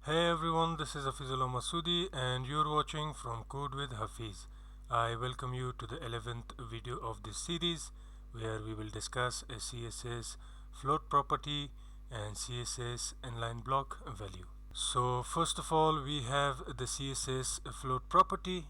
Hey everyone, this is Hafizullah Masoudi and you're watching From Code with Hafiz. I welcome you to the 11th video of this series where we will discuss a CSS float property and CSS inline block value. So first of all, we have the CSS float property,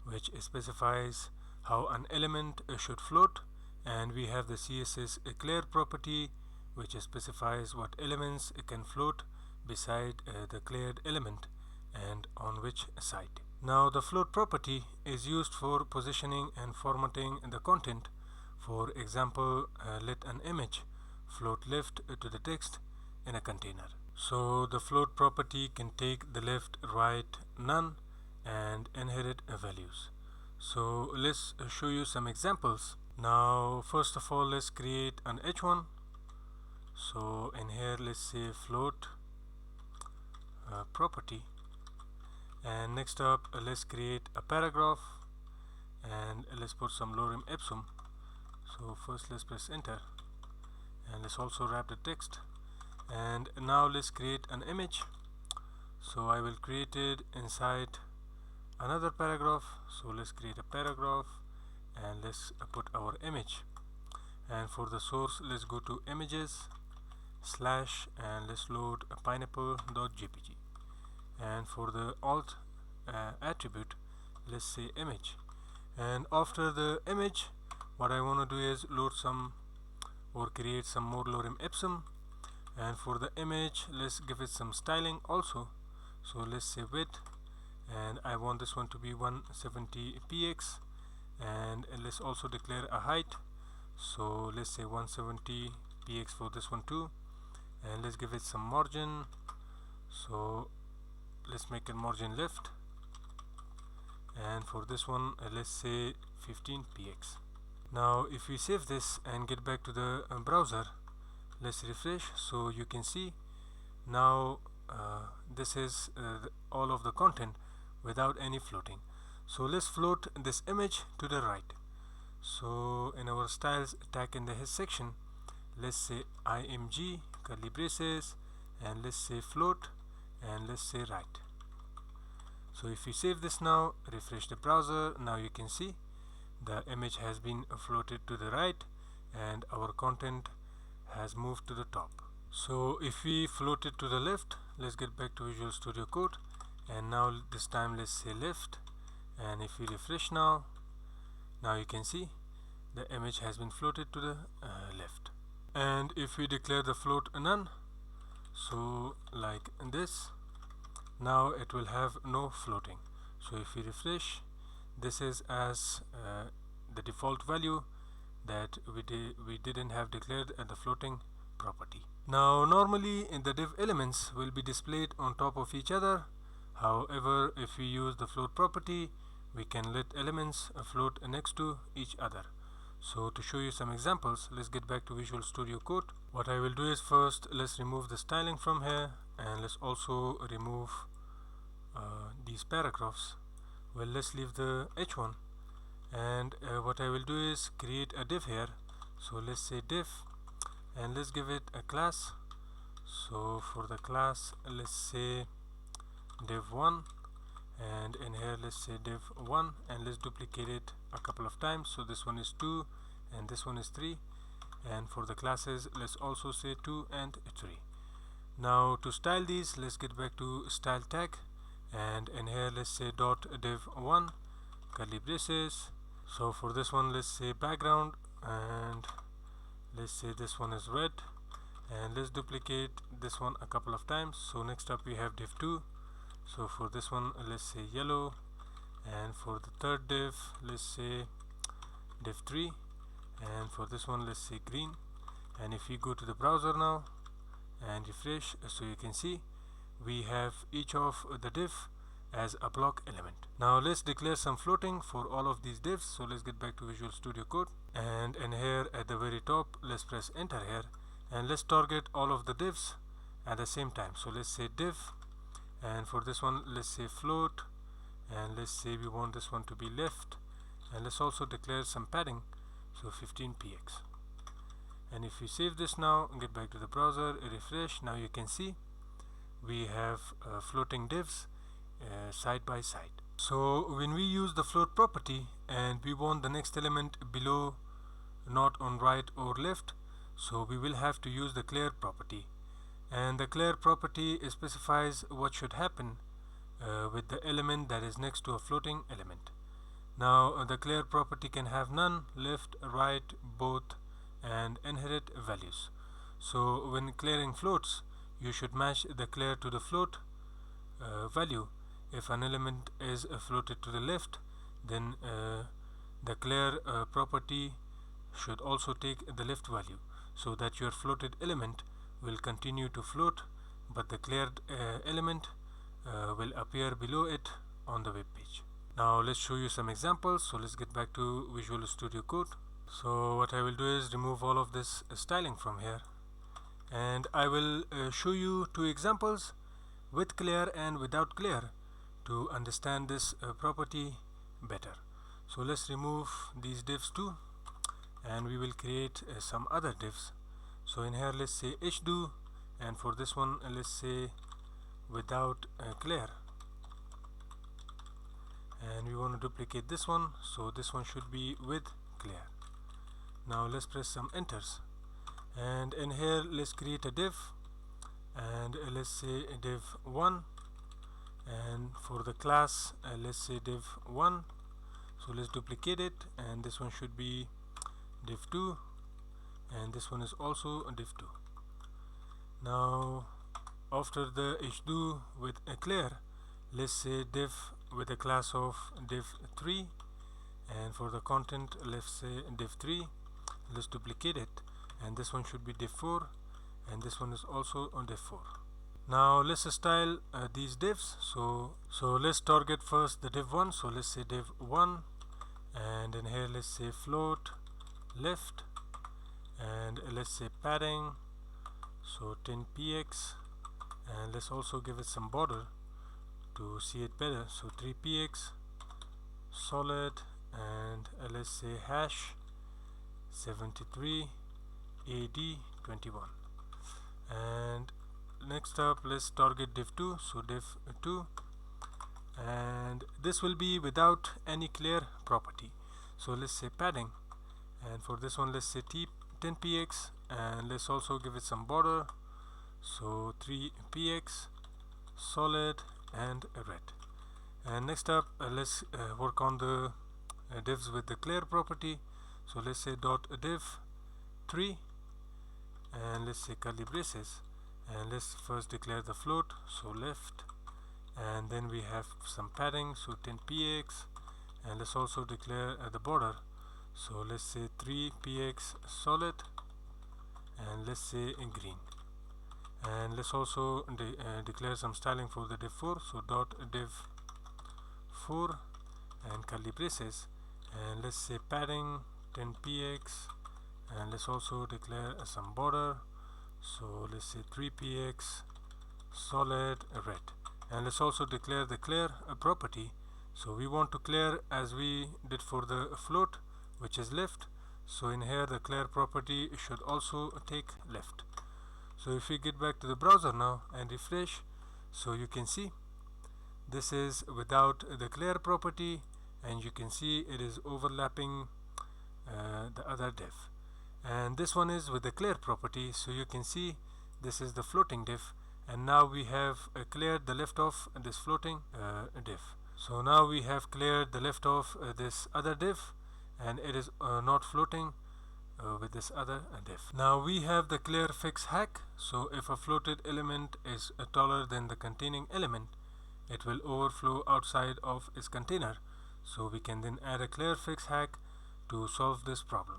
which specifies how an element should float, and we have the CSS clear property, which specifies what elements can float beside the cleared element and on which side. Now the float property is used for positioning and formatting the content. For example, let an image float left to the text in a container. So the float property can take the left, right, none and inherit values. So let's show you some examples. Now first of all, let's create an h1. So in here let's say float property, and next up let's create a paragraph and let's put some lorem ipsum. So first let's press enter and let's also wrap the text, and now let's create an image. So I will create it inside another paragraph. So let's create a paragraph and let's put our image, and for the source let's go to images slash and let's load a pineapple.jpg, and for the alt attribute let's say image, and after the image what I want to do is load some or create some more lorem ipsum, and for the image let's give it some styling also. So let's say width, and I want this one to be 170px, and let's also declare a height. So let's say 170px for this one too, and let's give it some margin. So let's make it margin left, and for this one let's say 15px. Now if we save this and get back to the browser, let's refresh. So you can see now this is all of the content without any floating. So let's float this image to the right. So in our styles tag in the head section, let's say img curly braces and let's say float and let's say right. So if you save this now, refresh the browser, now you can see the image has been floated to the right and our content has moved to the top. So if we float it to the left, let's get back to Visual Studio Code, and now this time let's say left, and if we refresh now you can see the image has been floated to the left. And if we declare the float none, so like this, now it will have no floating. So if we refresh, this is as the default value that we didn't have declared the floating property. Now normally the div elements will be displayed on top of each other. However, if we use the float property, we can let elements float next to each other. So to show you some examples, let's get back to Visual Studio Code. What I will do is first let's remove the styling from here, and let's also remove these paragraphs. Well, let's leave the h1, and what I will do is create a div here. So let's say div, and let's give it a class. So for the class let's say div1, and in here let's say div1, and let's duplicate it a couple of times. So this one is 2 and this one is 3, and for the classes let's also say 2 and 3. Now to style these, let's get back to style tag, and in here let's say dot div1 curly braces. So for this one let's say background, and let's say this one is red, and let's duplicate this one a couple of times. So next up we have div2. So for this one let's say yellow, and for the third div let's say div3, and for this one let's say green. And if we go to the browser now and refresh, so you can see we have each of the div as a block element. Now let's declare some floating for all of these divs. So let's get back to Visual Studio Code, and in here at the very top let's press enter here, and let's target all of the divs at the same time. So let's say div, and for this one let's say float, and let's say we want this one to be left, and let's also declare some padding, so 15px. And if we save this now and get back to the browser, refresh, now you can see we have floating divs side by side. So when we use the float property and we want the next element below, not on right or left, so we will have to use the clear property, and the clear property specifies what should happen with the element that is next to a floating element. Now the clear property can have none, left, right, both, and inherit values. So when clearing floats, you should match the clear to the float value. If an element is floated to the left, then the clear property should also take the left value, so that your floated element will continue to float, but the cleared element will appear below it on the web page. Now let's show you some examples. So let's get back to Visual Studio Code. So what I will do is remove all of this styling from here, and I will show you two examples with clear and without clear to understand this property better. So let's remove these divs too, and we will create some other divs. So in here let's say hdo, and for this one let's say without clear, and we want to duplicate this one, so this one should be with clear. Now let's press some enters, and in here let's create a div, and let's say div 1, and for the class let's say div 1. So let's duplicate it, and this one should be div 2, and this one is also a div 2. Now after the hdo with a clear, let's say div with a class of div 3, and for the content let's say div 3. Let's duplicate it, and this one should be div 4, and this one is also on div 4. Now let's style these divs. So let's target first the div 1. So let's say div 1, and in here let's say float left, and let's say padding, so 10px, and let's also give it some border to see it better, so 3px solid, and let's say hash 73 AD 21. And next up let's target div 2, so div 2, and this will be without any clear property. So let's say padding, and for this one let's say 10px, and let's also give it some border, so 3px solid and red. And next up let's work on the divs with the clear property. So let's say dot div 3, and let's say curly braces, and let's first declare the float, so left, and then we have some padding, so 10px, and let's also declare the border, so let's say 3px solid, and let's say in green, and let's also declare some styling for the div 4, so dot div 4 and curly braces, and let's say padding 10px, and let's also declare some border, so let's say 3px solid red, and let's also declare the clear property. So we want to clear as we did for the float, which is left, so in here the clear property should also take left. So if we get back to the browser now and refresh, so you can see this is without the clear property, and you can see it is overlapping the other div, and this one is with the clear property, so you can see this is the floating div, and now we have cleared the left of this floating div. So now we have cleared the left of this other div, and it is not floating with this other div. Now we have the clear fix hack. So if a floated element is taller than the containing element, it will overflow outside of its container. So we can then add a clear fix hack to solve this problem.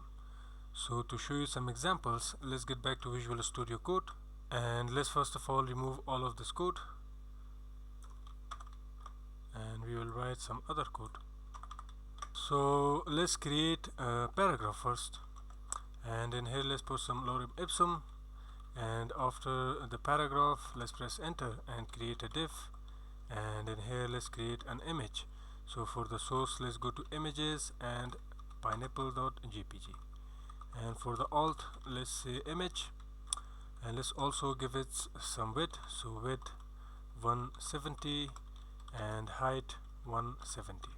So to show you some examples, let's get back to Visual Studio Code, and let's first of all remove all of this code, and we will write some other code. So let's create a paragraph first, and in here let's put some lorem ipsum, and after the paragraph let's press enter and create a div, and in here let's create an image. So for the source let's go to images and pineapple.jpg, and for the alt let's say image, and let's also give it some width, so width 170 and height 170.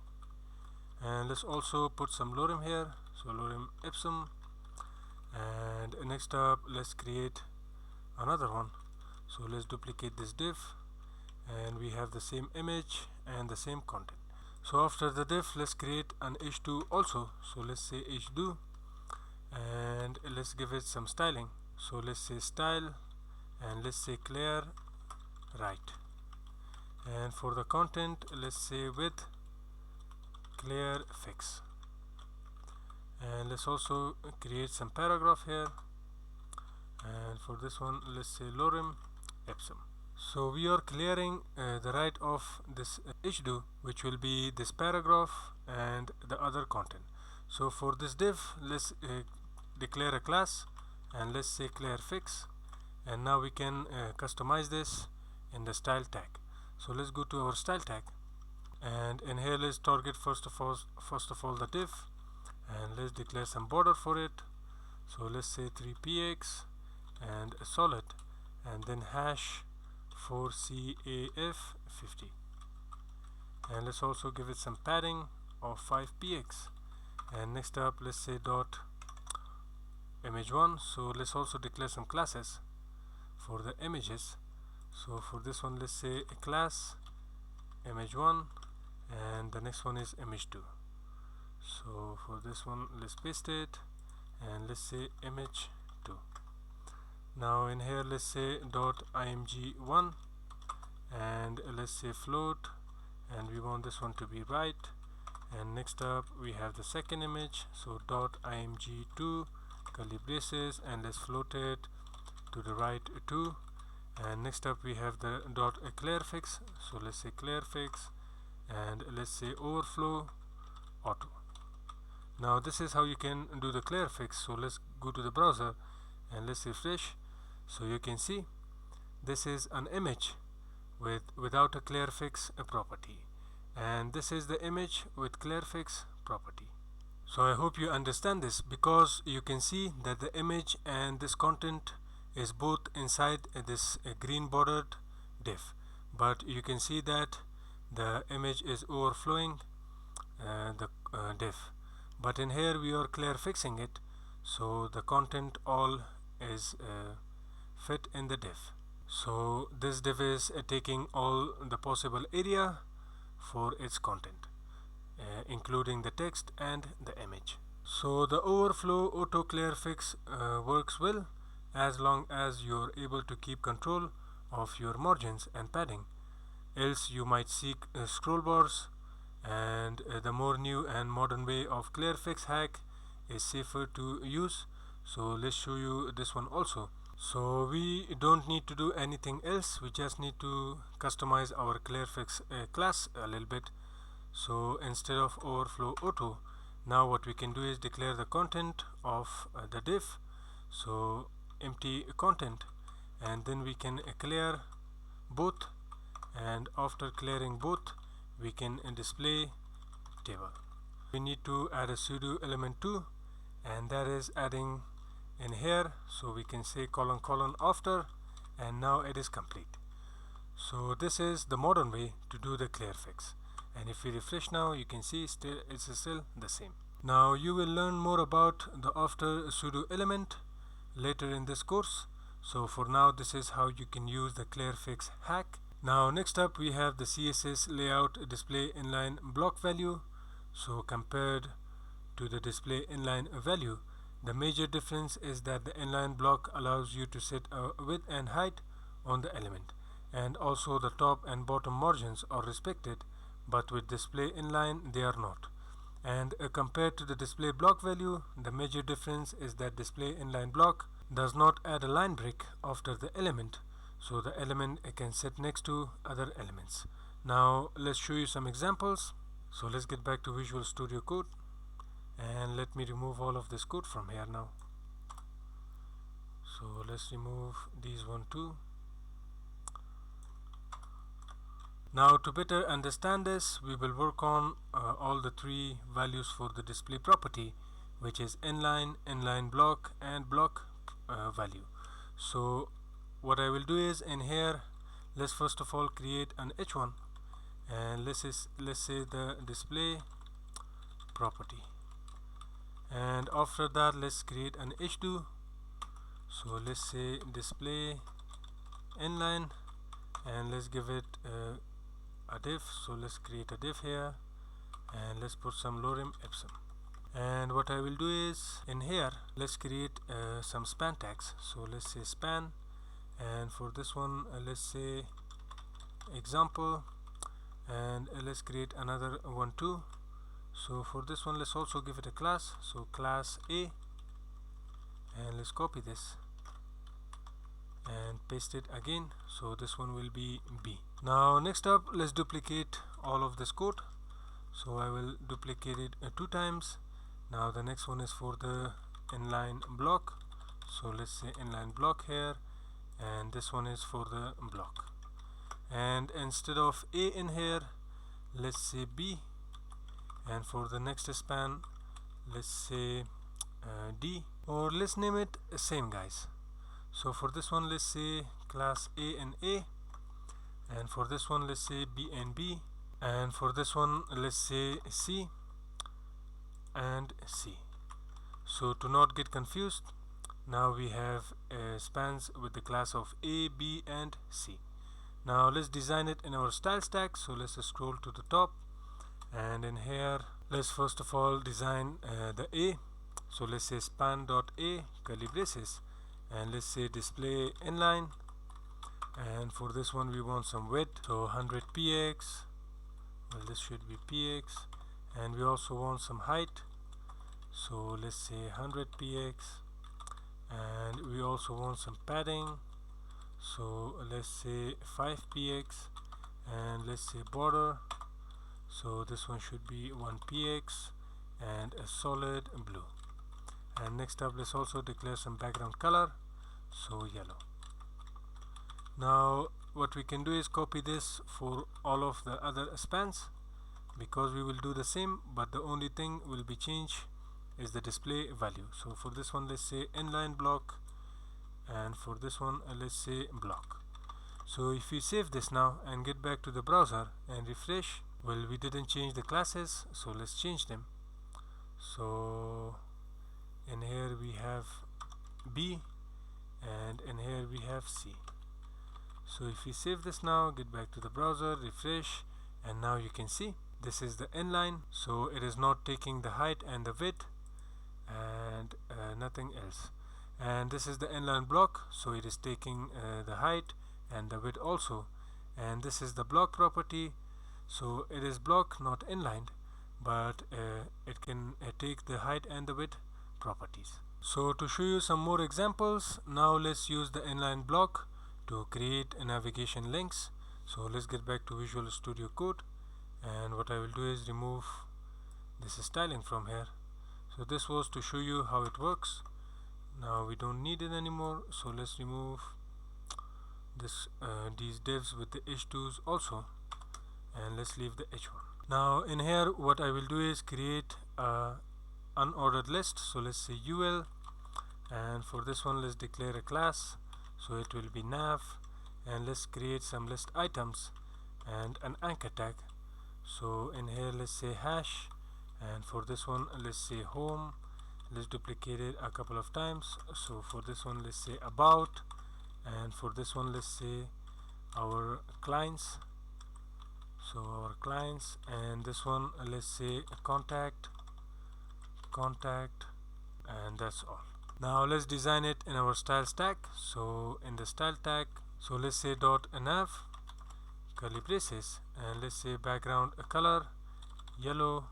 And let's also put some lorem here, so lorem ipsum. And next up, let's create another one. So let's duplicate this div, and we have the same image and the same content. So after the div, let's create an h2 also. So let's say h2, and let's give it some styling. So let's say style, and let's say clear right. And for the content, let's say width clear fix. And let's also create some paragraph here, and for this one let's say lorem ipsum. So we are clearing the right of this h2, which will be this paragraph and the other content. So for this div, let's declare a class, and let's say clear fix. And now we can customize this in the style tag. So let's go to our style tag, and in here let's target first of all the div, and let's declare some border for it. So let's say 3px and a solid, and then hash for CAF50, and let's also give it some padding of 5px. And next up, let's say dot image1. So let's also declare some classes for the images. So for this one, let's say a class image1, and the next one is image2. So for this one, let's paste it, and let's say image2. Now in here, let's say dot img1, and let's say float, and we want this one to be right. And next up, we have the second image, so dot img2 curly braces, and let's float it to the right 2. And next up, we have the dot clear fix, so let's say clear fix, and let's say overflow auto. Now this is how you can do the clear fix. So let's go to the browser and let's refresh. So you can see this is an image without a clear fix property, and this is the image with clear fix property. So I hope you understand this, because you can see that the image and this content is both inside this green bordered div, but you can see that the image is overflowing the div, but in here we are clear fixing it, so the content all is fit in the div. So this div is taking all the possible area for its content, including the text and the image. So the overflow auto clear fix works well as long as you're able to keep control of your margins and padding, else you might seek scroll bars, and the more new and modern way of clear fix hack is safer to use. So let's show you this one also. So we don't need to do anything else, we just need to customize our clear fix class a little bit. So instead of overflow auto, now what we can do is declare the content of the div, so empty content, and then we can clear both, and after clearing both we can display table. We need to add a pseudo element too, and that is adding in here, so we can say colon colon after, and now it is complete. So this is the modern way to do the clear fix, and if we refresh now, you can see it's still the same. Now you will learn more about the after pseudo element later in this course. So for now, this is how you can use the clear fix hack. Now next up, we have the CSS layout display inline block value. So compared to the display inline value, the major difference is that the inline block allows you to set a width and height on the element, and also the top and bottom margins are respected, but with display inline they are not. And compared to the display block value, the major difference is that display inline block does not add a line break after the element, so the element can sit next to other elements. Now let's show you some examples. So let's get back to Visual Studio Code, and let me remove all of this code from here now. So let's remove these one too. Now to better understand this, we will work on all the three values for the display property, which is inline, inline block, and block value. So what I will do is, in here let's first of all create an h1, and let's say the display property, and after that let's create an h2. So let's say display inline, and let's give it a div. So let's create a div here, and let's put some lorem ipsum. And what I will do is, in here let's create some span tags. So let's say span, and for this one let's say example, and let's create another one too. So for this one let's also give it a class, so class A, and let's copy this and paste it again, so this one will be B. Now next up, let's duplicate all of this code. So I will duplicate it 2 times. Now the next one is for the inline block, so let's say inline block here, and this one is for the block, and instead of A in here let's say B, and for the next span let's say D, or let's name it same guys. So for this one let's say class A and A, and for this one let's say B and B, and for this one let's say C and C. So to not get confused, now we have spans with the class of A, B and C. Now let's design it in our style stack. So let's scroll to the top, and in here let's first of all design the A. So let's say span.a curly braces, and let's say display inline, and for this one we want some width, so 100 px, well this should be px, and we also want some height, so let's say 100 px, and we also want some padding, so let's say 5 px, and let's say border, so this one should be 1 px, and a solid blue. And next up let's also declare some background color, so yellow. Now what we can do is copy this for all of the other spans, because we will do the same, but the only thing will be changed is the display value. So for this one let's say inline block, and for this one let's say block. So if we save this now and get back to the browser and refresh, well, we didn't change the classes, so let's change them. So in here we have B, and in here we have C. So if we save this now, get back to the browser, refresh, and now you can see this is the inline, so it is not taking the height and the width and nothing else. And this is the inline block, so it is taking the height and the width also. And this is the block property, so it is block not inlined, but it can take the height and the width properties. So to show you some more examples, now let's use the inline block to create navigation links. So let's get back to Visual Studio Code, and what I will do is remove this styling from here. So this was to show you how it works. Now we don't need it anymore, so let's remove this these divs with the h2s also, and let's leave the h1. Now in here what I will do is create a unordered list, so let's say ul, and for this one let's declare a class, so it will be nav, and let's create some list items and an anchor tag. So in here let's say hash, and for this one let's say home, let's duplicate it a couple of times. So for this one let's say about, and for this one let's say our clients, so our clients, and this one let's say contact, and that's all. Now let's design it in our style stack. So in the style tag, so let's say dot nav curly braces, and let's say background color yellow,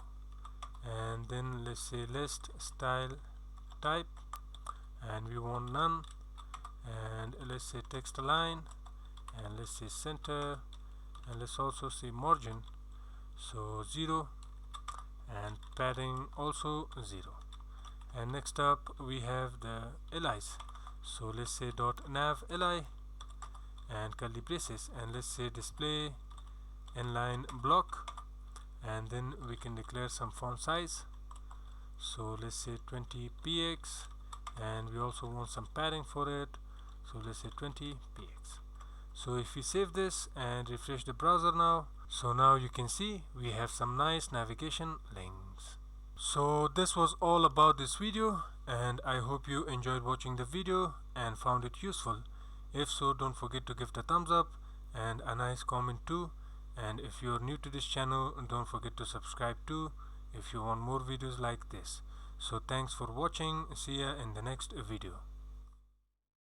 and then let's say list style type, and we want none, and let's say text align, and let's say center, and let's also say margin, so 0, and padding also 0. And next up we have the LIs, so let's say dot nav li and curly braces, and let's say display inline block, and then we can declare some font size, so let's say 20 px, and we also want some padding for it, so let's say 20 px. So if we save this and refresh the browser now, so now you can see we have some nice navigation links. So this was all about this video, and I hope you enjoyed watching the video and found it useful. If so, don't forget to give the thumbs up and a nice comment too. And if you are new to this channel, don't forget to subscribe too if you want more videos like this. So thanks for watching. See ya in the next video.